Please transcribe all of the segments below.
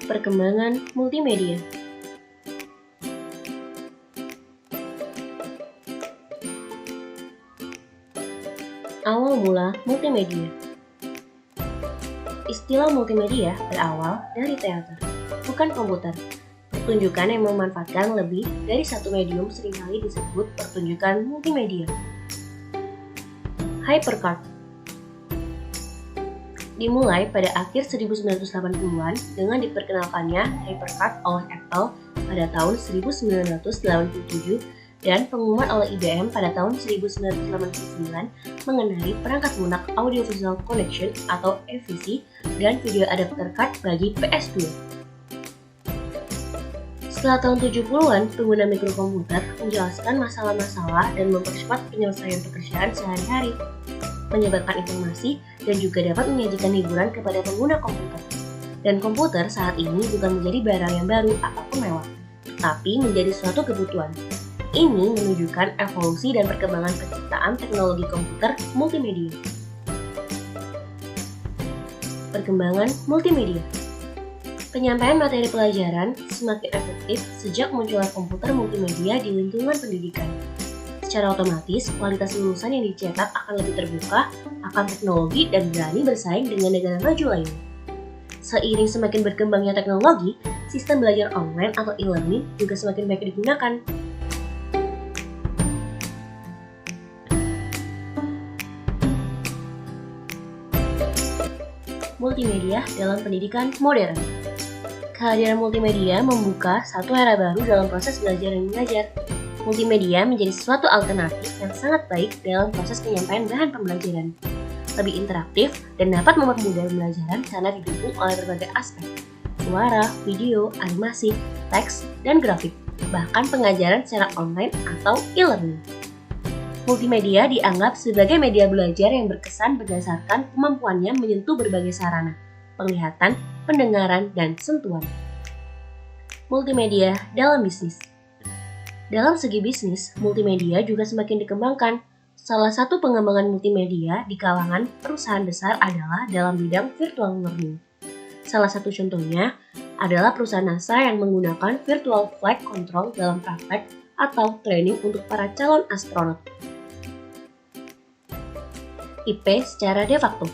Perkembangan multimedia. Awal mula multimedia. Istilah multimedia berawal dari teater, bukan komputer. Pertunjukan yang memanfaatkan lebih dari satu medium seringkali disebut pertunjukan multimedia. Hypercard dimulai pada akhir 1980-an dengan diperkenalkannya Hypercard oleh Apple pada tahun 1987 dan pengumuman oleh IBM pada tahun 1989 mengenai perangkat lunak Audiovisual Connection atau AVC dan video adapter card bagi PS2. Setelah tahun 70-an, pengguna mikrokomputer menjelaskan masalah-masalah dan mempercepat penyelesaian pekerjaan sehari-hari, menyebarkan informasi, dan juga dapat menyajikan hiburan kepada pengguna komputer. Dan komputer saat ini bukan menjadi barang yang baru ataupun mewah, tapi menjadi suatu kebutuhan. Ini menunjukkan evolusi dan perkembangan penciptaan teknologi komputer multimedia. Perkembangan multimedia. Penyampaian materi pelajaran semakin efektif sejak munculnya komputer multimedia di lingkungan pendidikan. Secara otomatis, kualitas lulusan yang dicetak akan lebih terbuka, akan teknologi, dan berani bersaing dengan negara maju lainnya. Seiring semakin berkembangnya teknologi, sistem belajar online atau e-learning juga semakin baik digunakan. Multimedia dalam pendidikan modern. Kehadiran multimedia membuka satu era baru dalam proses belajar dan mengajar. Multimedia menjadi suatu alternatif yang sangat baik dalam proses penyampaian bahan pembelajaran. Lebih interaktif dan dapat mempermudah pembelajaran karena didukung oleh berbagai aspek. Suara, video, animasi, teks, dan grafik. Bahkan pengajaran secara online atau e-learning. Multimedia dianggap sebagai media belajar yang berkesan berdasarkan kemampuannya menyentuh berbagai sarana, penglihatan, pendengaran, dan sentuhan. Multimedia dalam bisnis. Dalam segi bisnis, multimedia juga semakin dikembangkan. Salah satu pengembangan multimedia di kalangan perusahaan besar adalah dalam bidang virtual learning. Salah satu contohnya adalah perusahaan NASA yang menggunakan virtual flight control dalam praktek atau training untuk para calon astronot. IP secara de facto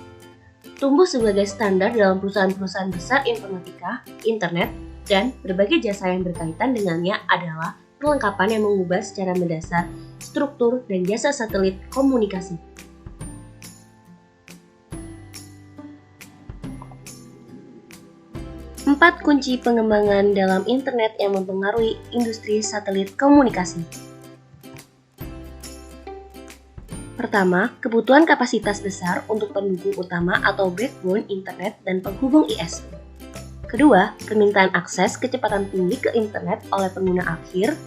tumbuh sebagai standar dalam perusahaan-perusahaan besar informatika, internet, dan berbagai jasa yang berkaitan dengannya adalah perlengkapan yang mengubah secara mendasar struktur dan jasa satelit komunikasi. Empat kunci pengembangan dalam internet yang mempengaruhi industri satelit komunikasi. Pertama, kebutuhan kapasitas besar untuk pendukung utama atau backbone internet dan penghubung ISP. Kedua, permintaan akses kecepatan tinggi ke internet oleh pengguna akhir.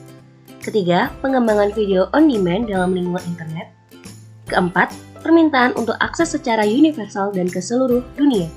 Ketiga, pengembangan video on demand dalam lingkungan internet. Keempat, permintaan untuk akses secara universal dan ke seluruh dunia.